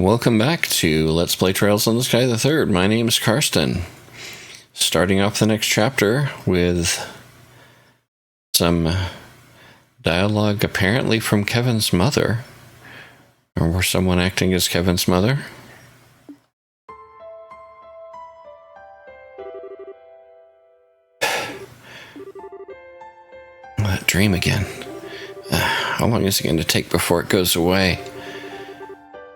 Welcome back to Let's Play Trails in the Sky the Third. My name is Karsten. Starting off the next chapter with some dialogue apparently from Kevin's mother. Or someone acting as Kevin's mother. That dream again. How long is it going to take before it goes away?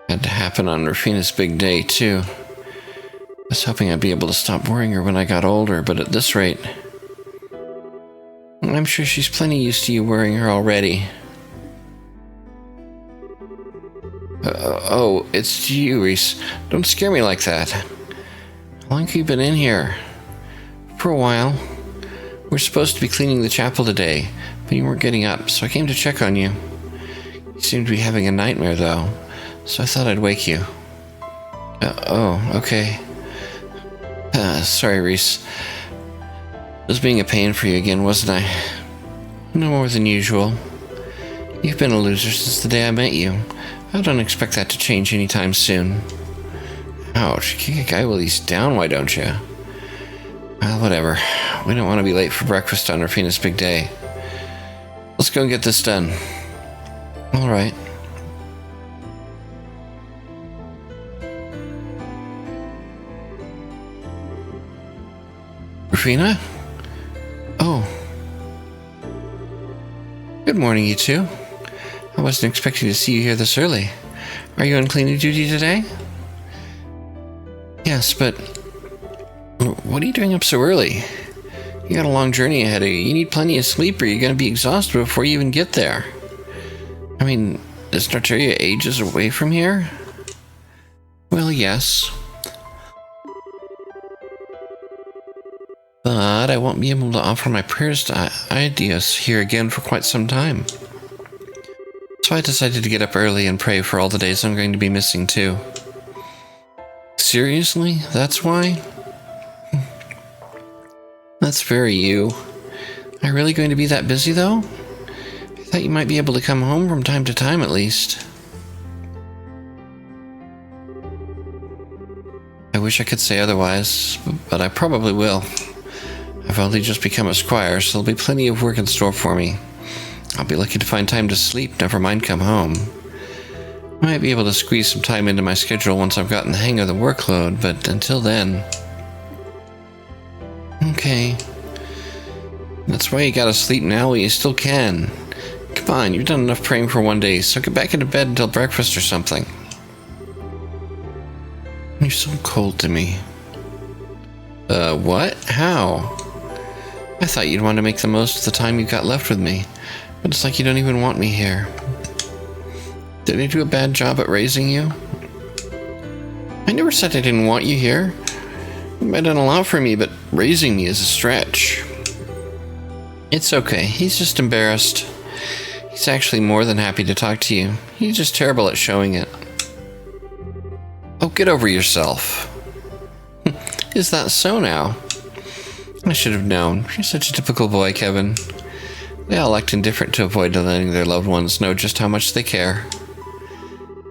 Had to happen on Rufina's big day, too. I was hoping I'd be able to stop worrying her when I got older, but at this rate, I'm sure she's plenty used to you worrying her already. Oh, it's you, Reese. Don't scare me like that. How long have you been in here? For a while. We're supposed to be cleaning the chapel today, but you weren't getting up, so I came to check on you. You seem to be having a nightmare, though, so I thought I'd wake you. Oh, okay. Sorry, Reese. I was being a pain for you again, wasn't I? No more than usual. You've been a loser since the day I met you. I don't expect that to change anytime soon. Ouch, kick a guy while he's down, why don't you? Well, whatever. We don't want to be late for breakfast on Rufina's big day. Let's go and get this done. Alright. Rufina? Oh. Good morning, you two. I wasn't expecting to see you here this early. Are you on cleaning duty today? Yes, but what are you doing up so early? You got a long journey ahead of you. You need plenty of sleep or you're going to be exhausted before you even get there. I mean, is Tartaria ages away from here? Well, yes. But I won't be able to offer my prayers to ideas here again for quite some time. So I decided to get up early and pray for all the days I'm going to be missing too. Seriously? That's why? That's very you. Are you really going to be that busy though? I thought you might be able to come home from time to time at least. I wish I could say otherwise, but I probably will. I've only just become a squire, so there'll be plenty of work in store for me. I'll be lucky to find time to sleep, never mind come home. I might be able to squeeze some time into my schedule once I've gotten the hang of the workload, but until then... Okay. That's why you gotta sleep now while you still can. Come on, you've done enough praying for one day, so get back into bed until breakfast or something. You're so cold to me. What? How? I thought you'd want to make the most of the time you've got left with me, but it's like you don't even want me here. Did I do a bad job at raising you? I never said I didn't want you here. You might not allow for me, but raising me is a stretch. It's okay, he's just embarrassed. He's actually more than happy to talk to you. He's just terrible at showing it. Oh, get over yourself. Is that so now? I should have known. You're such a typical boy, Kevin. They all act indifferent to avoid letting their loved ones know just how much they care.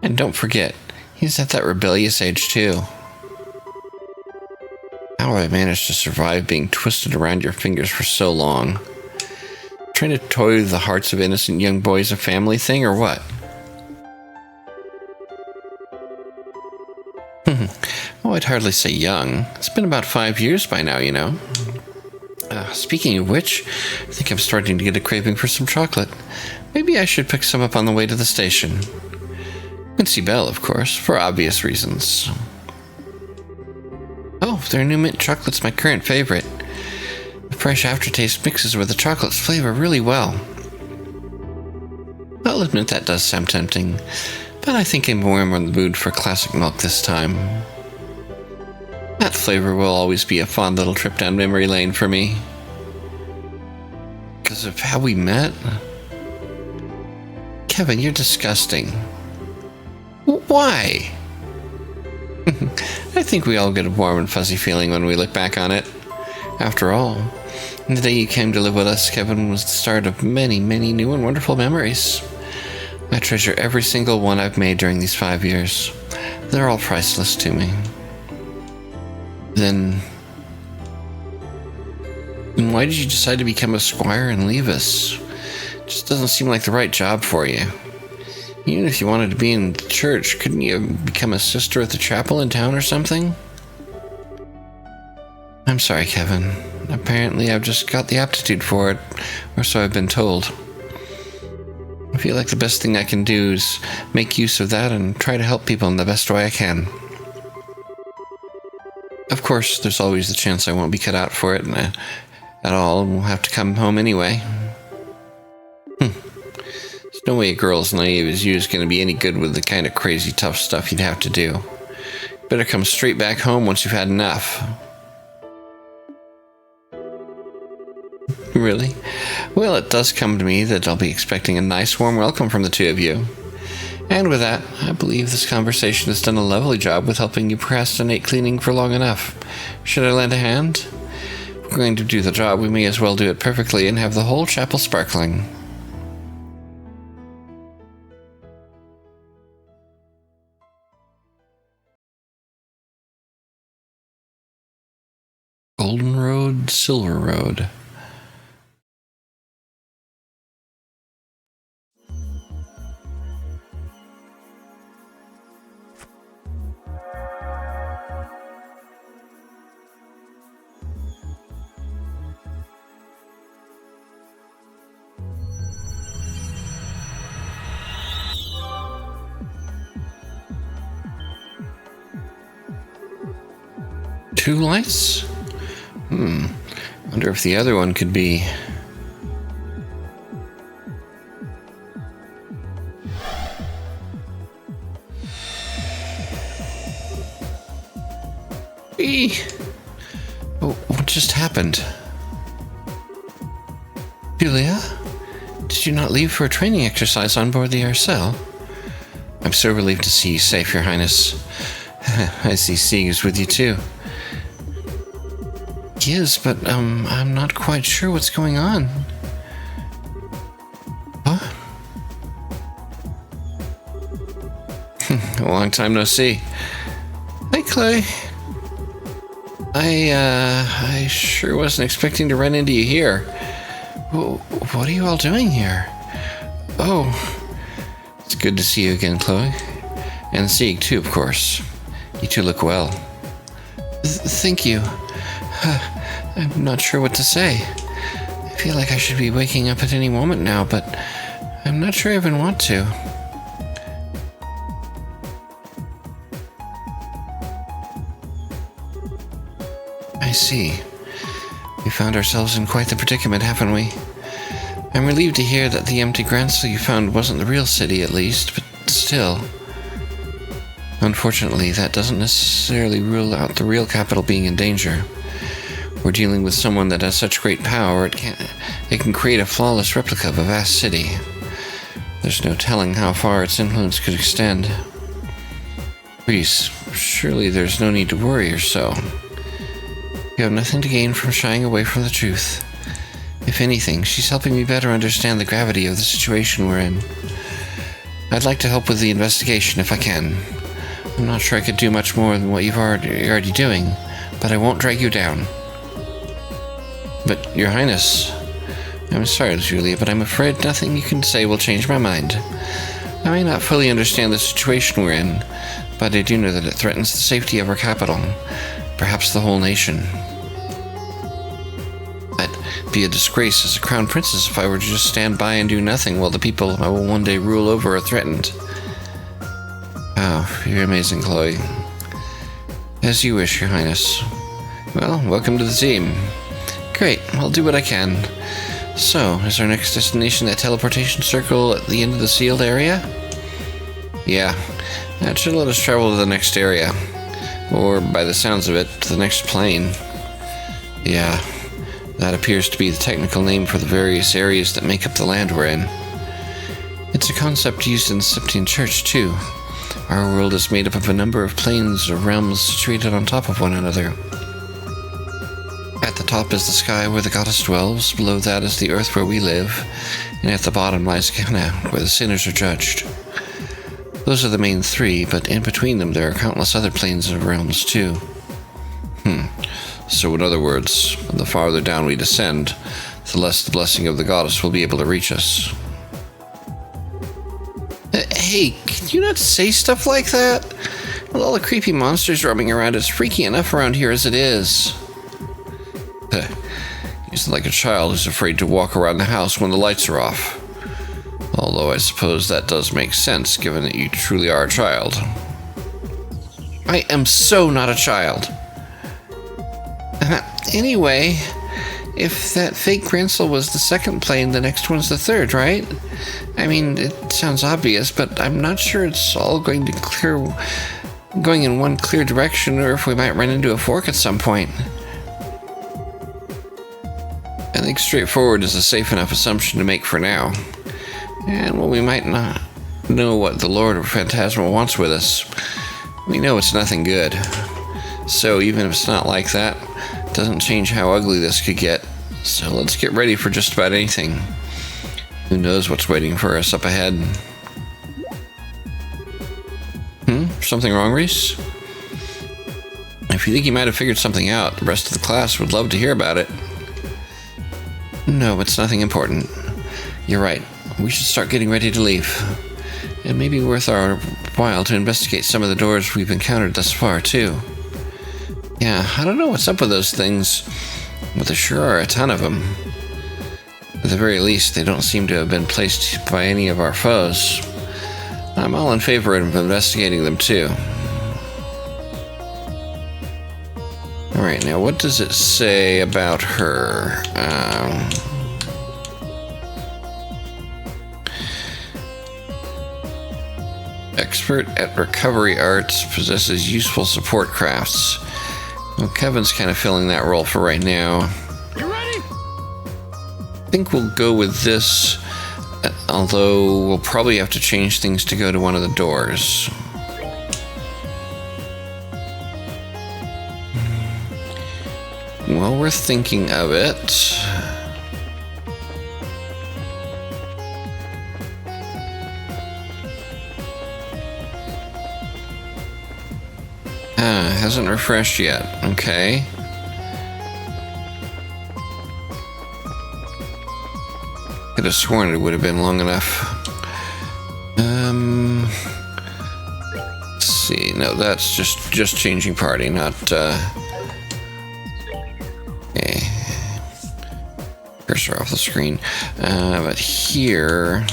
And don't forget, he's at that rebellious age too. How have I managed to survive being twisted around your fingers for so long? Trying to toy with the hearts of innocent young boys a family thing, or what? Oh, I'd hardly say young. It's been about 5 years by now, you know. Speaking of which, I think I'm starting to get a craving for some chocolate. Maybe I should pick some up on the way to the station. Quincy Bell, of course, for obvious reasons. Oh, their new mint chocolate's my current favorite. The fresh aftertaste mixes with the chocolate's flavor really well. I'll admit that does sound tempting, but I think I'm more in the mood for classic milk this time. That flavor will always be a fond little trip down memory lane for me. Because of how we met? Kevin, you're disgusting. Why? I think we all get a warm and fuzzy feeling when we look back on it. After all, the day you came to live with us, Kevin, was the start of many, many new and wonderful memories. I treasure every single one I've made during these 5 years. They're all priceless to me. Then why did you decide to become a squire and leave us? It just doesn't seem like the right job for you. Even if you wanted to be in the church, couldn't you become a sister at the chapel in town or something? I'm sorry, Kevin. Apparently I've just got the aptitude for it, or so I've been told. I feel like the best thing I can do is make use of that and try to help people in the best way I can. Of course, there's always the chance I won't be cut out for it at all, and we'll have to come home anyway. There's no way a girl as naive as you is going to be any good with the kind of crazy tough stuff you'd have to do. Better come straight back home once you've had enough. Really? Well, it does come to me that I'll be expecting a nice warm welcome from the two of you. And with that, I believe this conversation has done a lovely job with helping you procrastinate cleaning for long enough. Should I lend a hand? If we're going to do the job, we may as well do it perfectly and have the whole chapel sparkling. Golden Road, Silver Road. Two lights? Wonder if the other one could be... Oh, what just happened? Julia? Did you not leave for a training exercise on board the Arcel? I'm so relieved to see you safe, Your Highness. I see Sieg is with you too. He is, but I'm not quite sure what's going on. Huh? A long time no see. Hi, Clay. I sure wasn't expecting to run into you here. What are you all doing here? Oh, it's good to see you again, Chloe. And Sieg, too, of course. You two look well. Thank you. I'm not sure what to say. I feel like I should be waking up at any moment now, but I'm not sure I even want to. I see. We found ourselves in quite the predicament, haven't we? I'm relieved to hear that the empty Grancel you found wasn't the real city, at least, but still. Unfortunately, that doesn't necessarily rule out the real capital being in danger. We're dealing with someone that has such great power, it can create a flawless replica of a vast city. There's no telling how far its influence could extend. Reese, surely there's no need to worry or so. You have nothing to gain from shying away from the truth. If anything, she's helping me better understand the gravity of the situation we're in. I'd like to help with the investigation if I can. I'm not sure I could do much more than what you're already doing, but I won't drag you down. But, Your Highness, I'm sorry, Julia, but I'm afraid nothing you can say will change my mind. I may not fully understand the situation we're in, but I do know that it threatens the safety of our capital, perhaps the whole nation. I'd be a disgrace as a crown princess if I were to just stand by and do nothing while the people I will one day rule over are threatened. Oh, you're amazing, Chloe. As you wish, Your Highness. Well, welcome to the team. Great, I'll do what I can. So, is our next destination that teleportation circle at the end of the sealed area? Yeah, that should let us travel to the next area. Or, by the sounds of it, to the next plane. Yeah, that appears to be the technical name for the various areas that make up the land we're in. It's a concept used in the Septian Church, too. Our world is made up of a number of planes or realms situated on top of one another. At the top is the sky where the goddess dwells, below that is the earth where we live, and at the bottom lies Gehenna, where the sinners are judged. Those are the main three, but in between them there are countless other planes and realms too. So in other words, the farther down we descend, the less the blessing of the goddess will be able to reach us. Hey, can you not say stuff like that? With all the creepy monsters roaming around, it's freaky enough around here as it is. You sound like a child who's afraid to walk around the house when the lights are off. Although I suppose that does make sense, given that you truly are a child. I am so not a child. Anyway, if that fake Grancel was the second plane, the next one's the third, right? I mean, it sounds obvious, but I'm not sure it's all going in one clear direction, or if we might run into a fork at some point. I think straightforward is a safe enough assumption to make for now. And while we might not know what the Lord of Phantasma wants with us, we know it's nothing good. So even if it's not like that, it doesn't change how ugly this could get. So let's get ready for just about anything. Who knows what's waiting for us up ahead? Something wrong, Reese? If you think you might have figured something out, the rest of the class would love to hear about it. No, it's nothing important. You're right. We should start getting ready to leave. It may be worth our while to investigate some of the doors we've encountered thus far, too. Yeah, I don't know what's up with those things, but there sure are a ton of them. At the very least, they don't seem to have been placed by any of our foes. I'm all in favor of investigating them, too. Alright, now what does it say about her? Expert at recovery arts, possesses useful support crafts. Well, Kevin's kind of filling that role for right now. You ready? I think we'll go with this, although we'll probably have to change things to go to one of the doors. Well, we're thinking of it. Hasn't refreshed yet. Okay. Could have sworn it would have been long enough. Let's see. No, that's just changing party, not okay. Cursor off the screen. But here.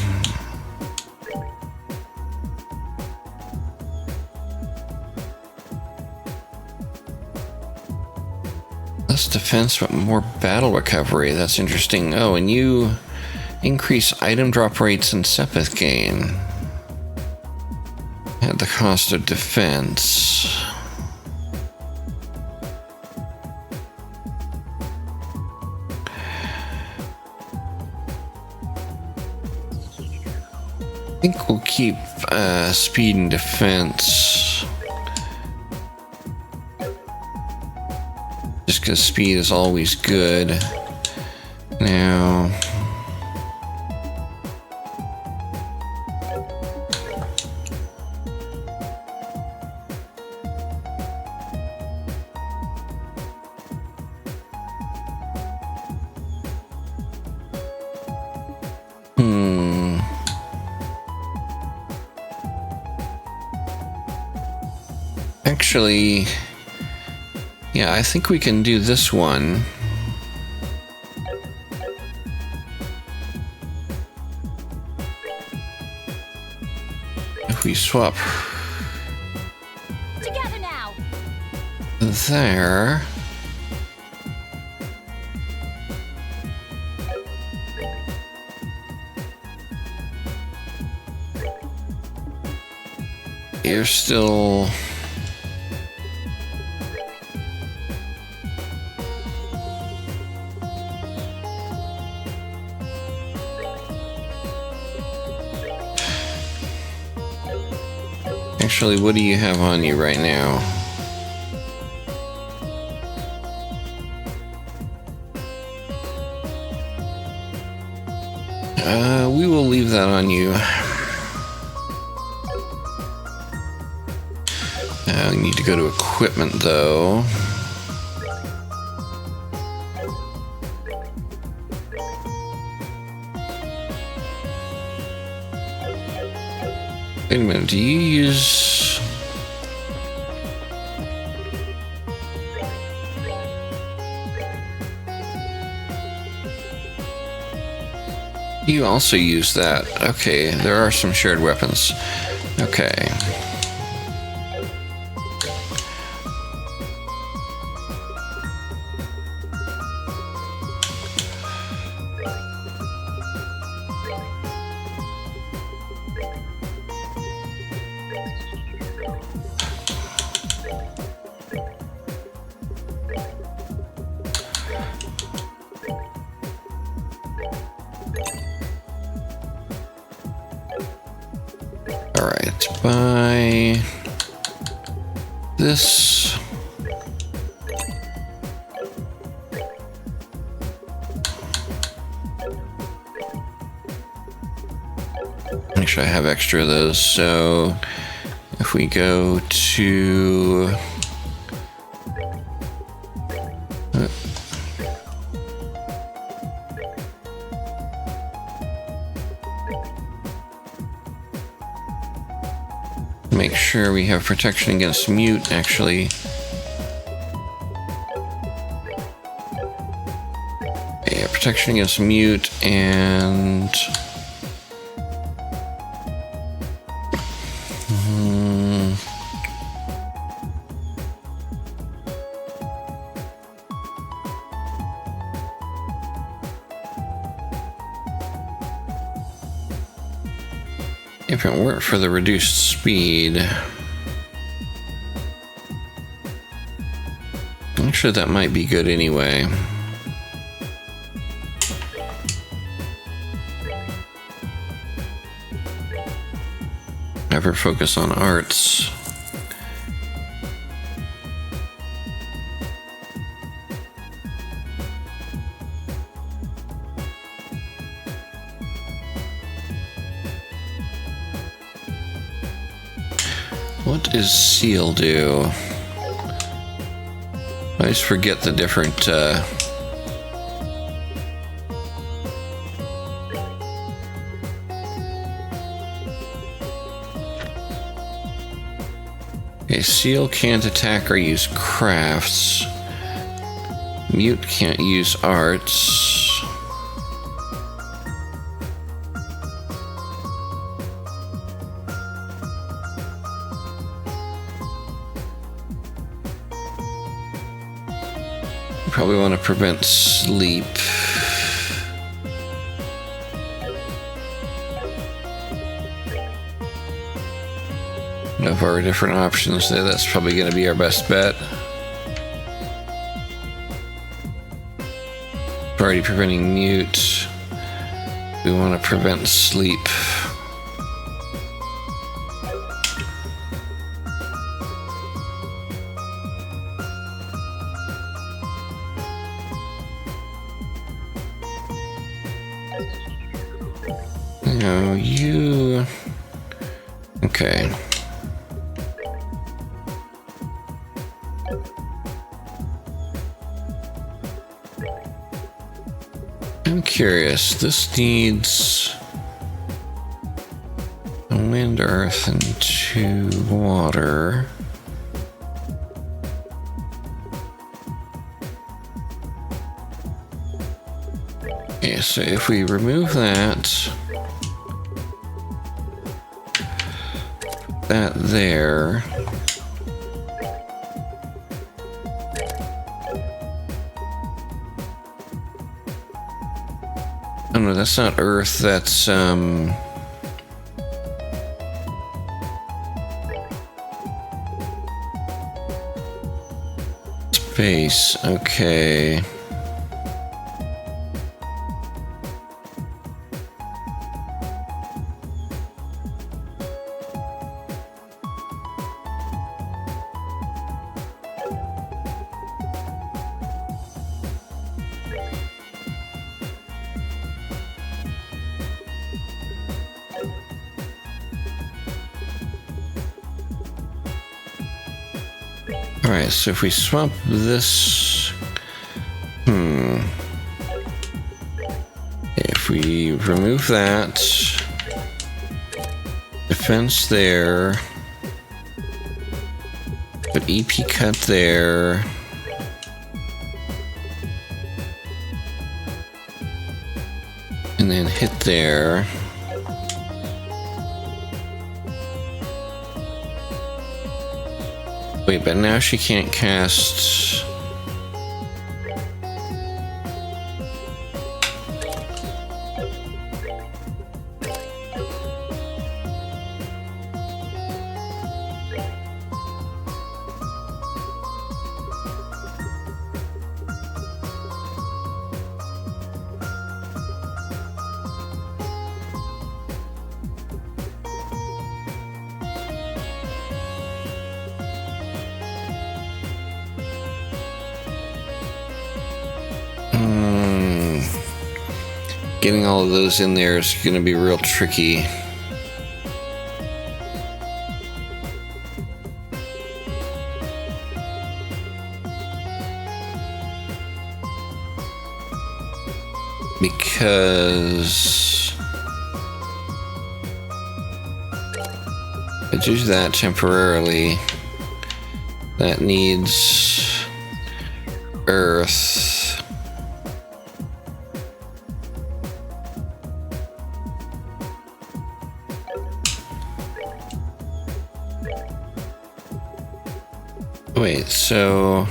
Less defense, but more battle recovery. That's interesting. Oh, and you increase item drop rates and Sepith gain at the cost of defense. I think we'll keep speed and defense. Just because speed is always good. Now, actually, yeah, I think we can do this one. If we swap Together now. there. You're still... Actually, what do you have on you right now? We will leave that on you. I need to go to equipment though. Wait a minute, do you use... You also use that. Okay, there are some shared weapons. Okay. Alright, buy this. Make sure I have extra of those. So if we go to make sure we have protection against mute, actually. Yeah, protection against mute and... If it weren't for the reduced speed, actually that might be good anyway. Never focus on arts. What does seal do? I always forget the different okay, seal can't attack or use crafts. Mute can't use arts. Probably want to prevent sleep. Of our different options there, that's probably going to be our best bet. We're already preventing mute. We want to prevent sleep. No, you... Okay. I'm curious. This needs a wind, earth, and 2 water. Okay, so if we remove that there. Oh no, that's not Earth, that's space, okay. Alright, so if we swap this... If we remove that... Defense there... Put EP cut there... And then hit there... Wait, but now she can't cast... Getting all of those in there is going to be real tricky. Because I do that temporarily. That needs earth. Wait, so...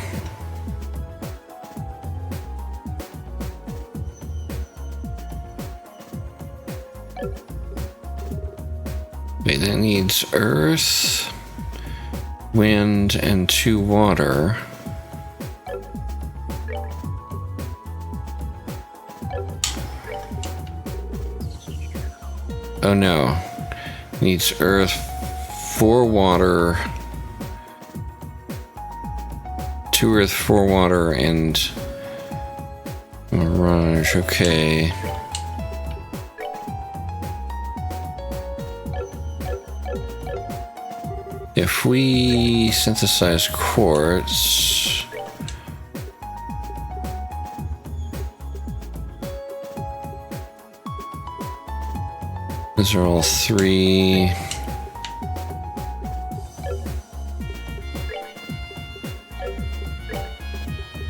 Wait, that needs earth, wind, and 2 water. Oh no. Needs earth, 4 water... 2 earth, 4 water, and mirage. Okay. If we synthesize quartz, those are all 3.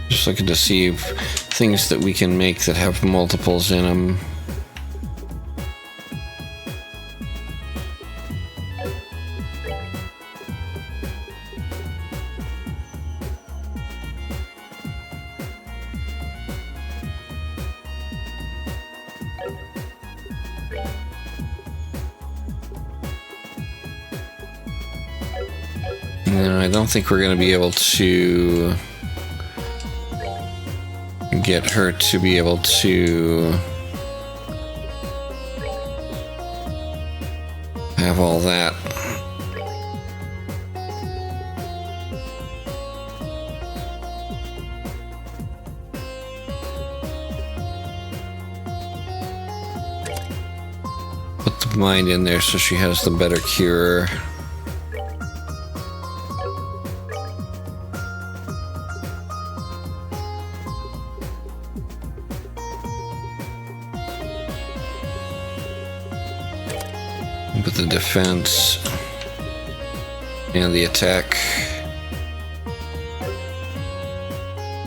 Just looking to see if things that we can make that have multiples in them. No, I don't think we're going to be able to get her to be able to have all that. Put the mind in there so she has the better cure. Put the defense and the attack.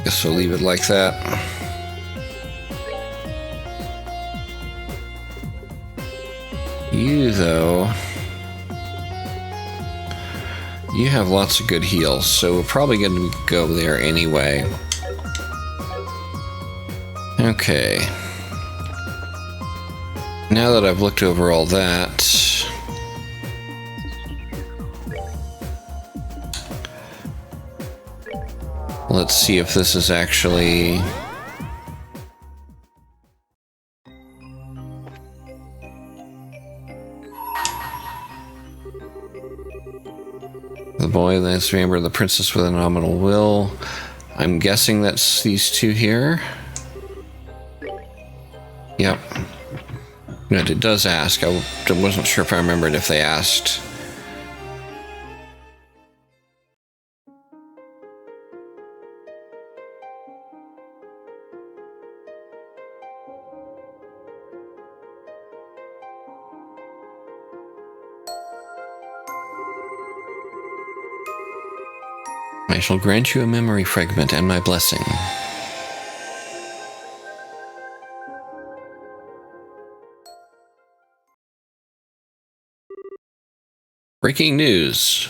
Guess we'll leave it like that. You, though, you have lots of good heals, so we're probably going to go there anyway. Okay. Now that I've looked over all that, let's see if this is actually... The boy, let's remember the princess with a nominal will. I'm guessing that's these 2 here. Yep. But it does ask. I wasn't sure if I remembered if they asked. I shall grant you a memory fragment and my blessing. Breaking news.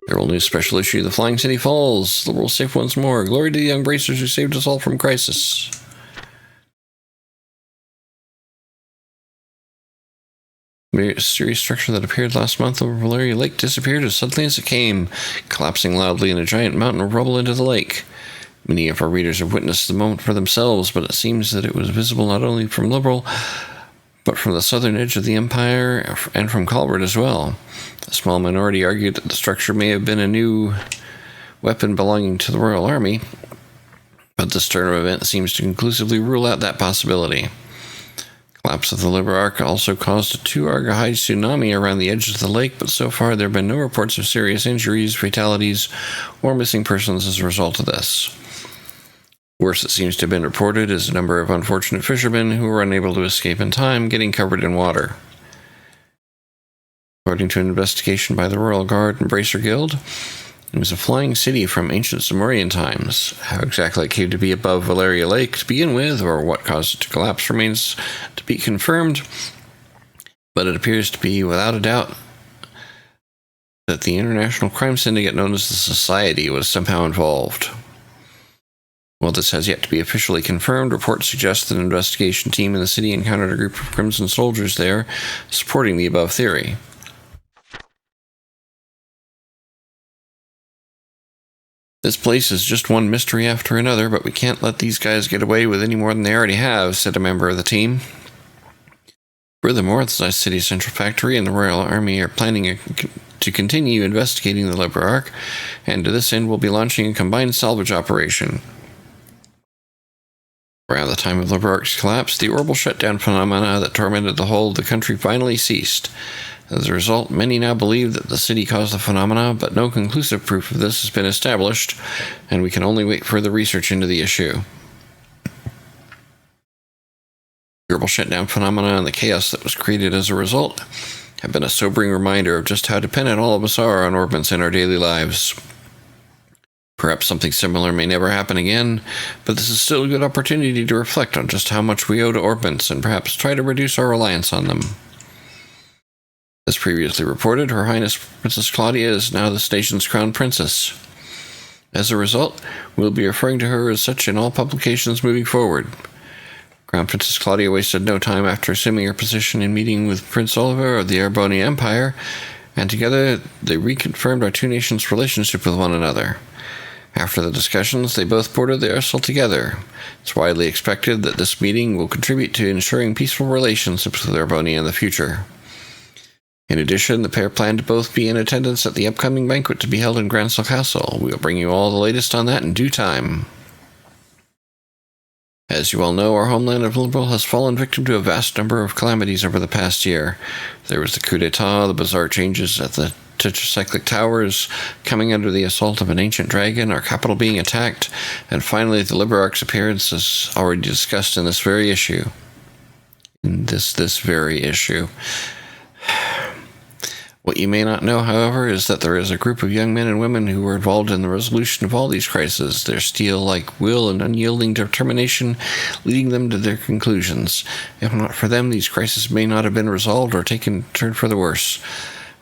Several news special issue. The Flying City falls. The world safe once more. Glory to the young bracers who saved us all from crisis. Mysterious structure that appeared last month over Valeria Lake disappeared as suddenly as it came, collapsing loudly in a giant mountain of rubble into the lake. Many of our readers have witnessed the moment for themselves, but it seems that it was visible not only from Liberal, but from the southern edge of the Empire and from Colbert as well. A small minority argued that the structure may have been a new weapon belonging to the Royal Army, but this turn of events seems to conclusively rule out that possibility. Collapse of the Liber Arc also caused a 2-Argahide tsunami around the edge of the lake, but so far there have been no reports of serious injuries, fatalities, or missing persons as a result of this. Worse, it seems to have been reported, is a number of unfortunate fishermen who were unable to escape in time, getting covered in water. According to an investigation by the Royal Guard and Bracer Guild, it was a flying city from ancient Sumerian times. How exactly it came to be above Valeria Lake to begin with, or what caused it to collapse, remains to be confirmed, but it appears to be without a doubt that the international crime syndicate known as the Society was somehow involved. While this has yet to be officially confirmed, reports suggest that an investigation team in the city encountered a group of Crimson soldiers there, supporting the above theory. This place is just one mystery after another, but we can't let these guys get away with any more than they already have, said a member of the team. Furthermore, the City Central Factory and the Royal Army are planning to continue investigating the Liber Arc, and to this end will be launching a combined salvage operation. Around the time of Liber Arc's collapse, the orbital shutdown phenomena that tormented the whole of the country finally ceased. As a result, many now believe that the city caused the phenomena, but no conclusive proof of this has been established, and we can only wait further research into the issue. The orbital shutdown phenomena and the chaos that was created as a result have been a sobering reminder of just how dependent all of us are on orbits in our daily lives. Perhaps something similar may never happen again, but this is still a good opportunity to reflect on just how much we owe to orbits and perhaps try to reduce our reliance on them. As previously reported, Her Highness Princess Claudia is now the station's crown princess. As a result, we'll be referring to her as such in all publications moving forward. Crown Princess Claudia wasted no time after assuming her position in meeting with Prince Oliver of the Arboni Empire, and together they reconfirmed our two nations' relationship with one another. After the discussions, they both boarded the vessel together. It's widely expected that this meeting will contribute to ensuring peaceful relationships with Arboni in the future. In addition, the pair plan to both be in attendance at the upcoming banquet to be held in Gransel Castle. We will bring you all the latest on that in due time. As you all know, our homeland of Liberal has fallen victim to a vast number of calamities over the past year. There was the coup d'etat, the bizarre changes at the tetracyclic towers, coming under the assault of an ancient dragon, our capital being attacked, and finally the Liber Arc's appearance, as already discussed in this very issue. What you may not know, however, is that there is a group of young men and women who were involved in the resolution of all these crises, their steel-like will and unyielding determination leading them to their conclusions. If not for them, these crises may not have been resolved or taken a turn for the worse.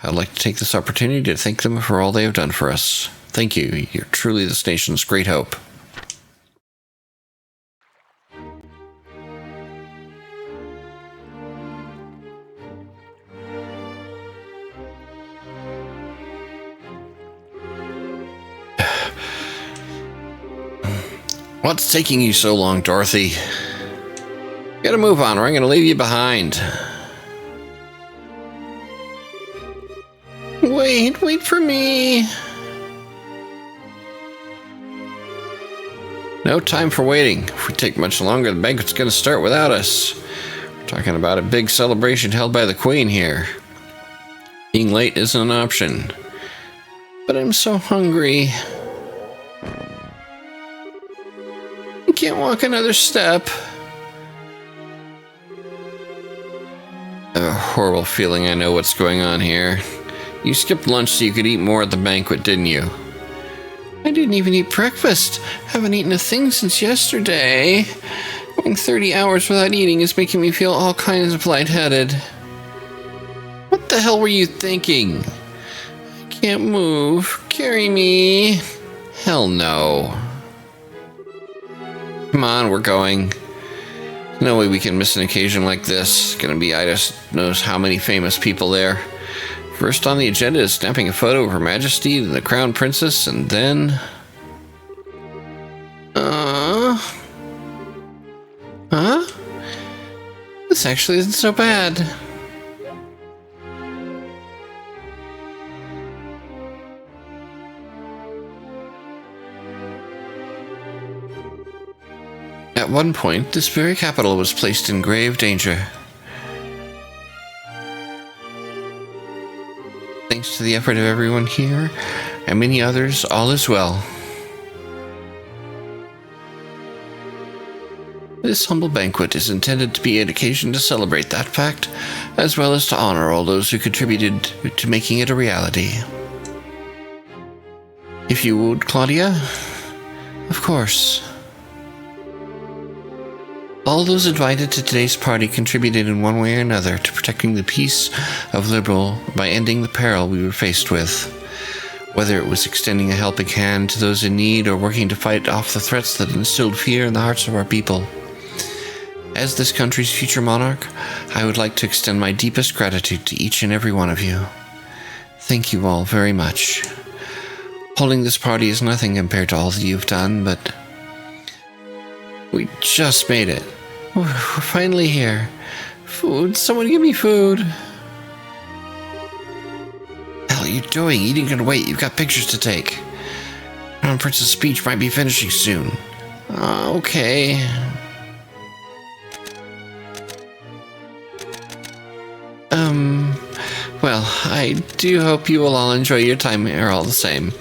I'd like to take this opportunity to thank them for all they have done for us. Thank you. You're truly this nation's great hope. What's taking you so long, Dorothy? Gotta move on, or I'm gonna leave you behind. Wait for me. No time for waiting. If we take much longer, the banquet's gonna start without us. We're talking about a big celebration held by the Queen here. Being late isn't an option. But I'm so hungry. I can't walk another step. I have a horrible feeling I know what's going on here. You skipped lunch so you could eat more at the banquet, didn't you? I didn't even eat breakfast. Haven't eaten a thing since yesterday. Going 30 hours without eating is making me feel all kinds of lightheaded. What the hell were you thinking? I can't move. Carry me. Hell no. Come on, we're going. No way we can miss an occasion like this. It's gonna be Idas knows how many famous people there. First on the agenda is snapping a photo of Her Majesty and the Crown Princess, and then... Huh? This actually isn't so bad. At one point, this very capital was placed in grave danger. Thanks to the effort of everyone here, and many others, all is well. This humble banquet is intended to be an occasion to celebrate that fact, as well as to honor all those who contributed to making it a reality. If you would, Claudia? Of course. All those invited to today's party contributed in one way or another to protecting the peace of Liberal by ending the peril we were faced with. Whether it was extending a helping hand to those in need or working to fight off the threats that instilled fear in the hearts of our people. As this country's future monarch, I would like to extend my deepest gratitude to each and every one of you. Thank you all very much. Holding this party is nothing compared to all that you've done, but we just made it. We're finally here. Food, someone give me food. The hell are you doing? Eating can wait, you've got pictures to take. Crown Prince's speech might be finishing soon. Okay. Well, I do hope you will all enjoy your time here all the same.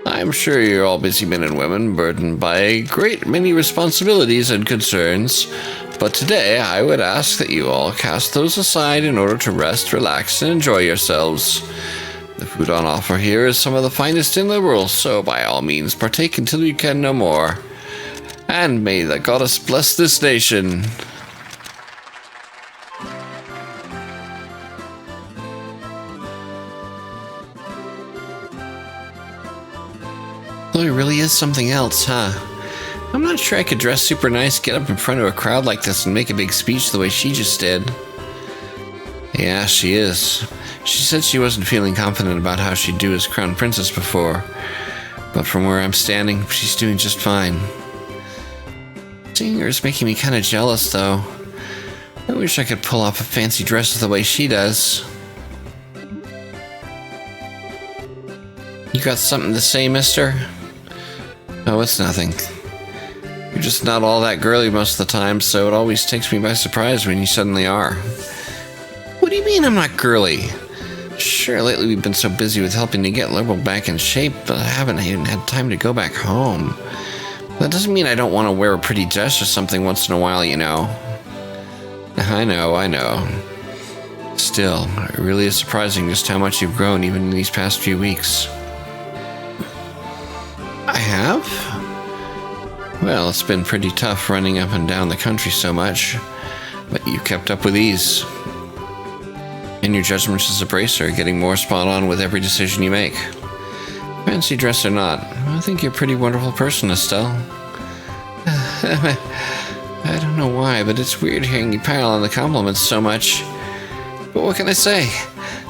I'm sure you're all busy men and women, burdened by a great many responsibilities and concerns, but today I would ask that you all cast those aside in order to rest, relax, and enjoy yourselves. The food on offer here is some of the finest in the world, so by all means partake until you can no more. And may the goddess bless this nation. Chloe really is something else, huh? I'm not sure I could dress super nice, get up in front of a crowd like this, and make a big speech the way she just did. Yeah, she is. She said she wasn't feeling confident about how she'd do as Crown Princess before. But from where I'm standing, she's doing just fine. Seeing her is making me kind of jealous, though. I wish I could pull off a fancy dress the way she does. You got something to say, mister? Oh, it's nothing. You're just not all that girly most of the time, so it always takes me by surprise when you suddenly are. What do you mean I'm not girly? Sure, lately we've been so busy with helping to get Liberal back in shape, but I haven't even had time to go back home. That doesn't mean I don't want to wear a pretty dress or something once in a while, you know. I know. Still, it really is surprising just how much you've grown even in these past few weeks. I have? Well, it's been pretty tough running up and down the country so much, but you kept up with ease. And your judgment as a bracer, getting more spot on with every decision you make. Fancy dress or not, I think you're a pretty wonderful person, Estelle. I don't know why, but it's weird hearing you pile on the compliments so much. But what can I say?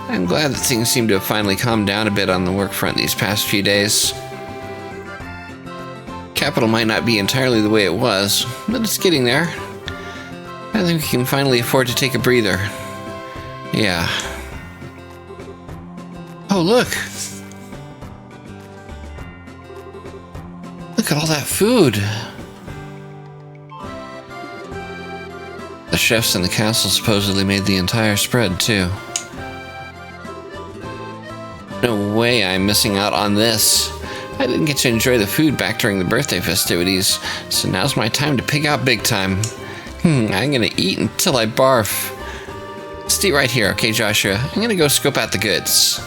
I'm glad that things seem to have finally calmed down a bit on the work front these past few days. Capital might not be entirely the way it was, but it's getting there. I think we can finally afford to take a breather. Yeah. Oh, look! Look at all that food! The chefs in the castle supposedly made the entire spread, too. No way I'm missing out on this. I didn't get to enjoy the food back during the birthday festivities, so now's my time to pig out big time. I'm gonna eat until I barf. Stay right here, okay, Joshua? I'm gonna go scope out the goods.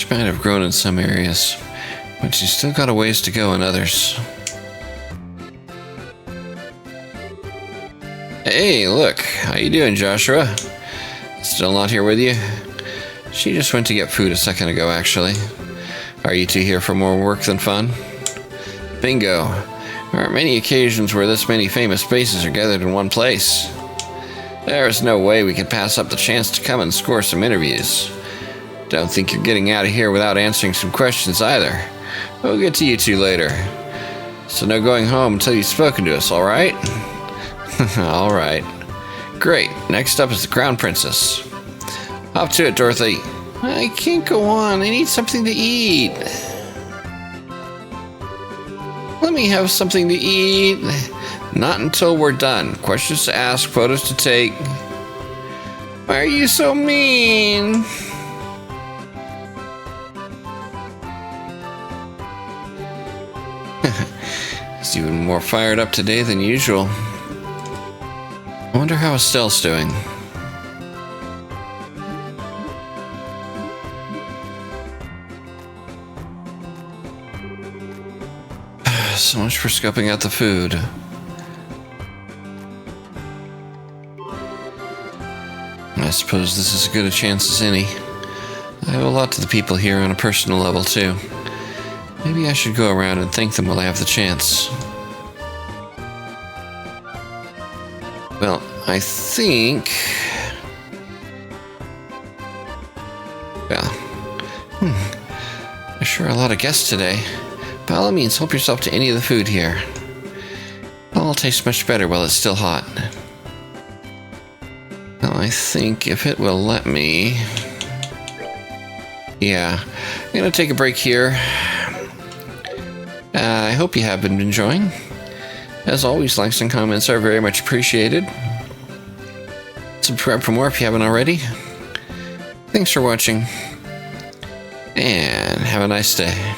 She might have grown in some areas, but she's still got a ways to go in others. Hey, look. How you doing, Joshua? Still not here with you? She just went to get food a second ago, actually. Are you two here for more work than fun? Bingo. There aren't many occasions where this many famous faces are gathered in one place. There's no way we could pass up the chance to come and score some interviews. Don't think you're getting out of here without answering some questions either. We'll get to you two later. So no going home until you've spoken to us, alright? Alright. Great. Next up is the Crown Princess. Up to it, Dorothy. I can't go on. I need something to eat. Let me have something to eat. Not until we're done. Questions to ask, photos to take. Why are you so mean? He's even more fired up today than usual. I wonder how Estelle's doing. So much for scoping out the food. I suppose this is as good a chance as any. I owe a lot to the people here on a personal level, too. Maybe I should go around and thank them while I have the chance. Well, I think... Well... There's sure a lot of guests today. By all means, help yourself to any of the food here. It'll all taste much better while it's still hot. Well, I think if it will let me... Yeah, I'm gonna take a break here. I hope you have been enjoying. As always, likes and comments are very much appreciated. Subscribe for more if you haven't already. Thanks for watching, and have a nice day.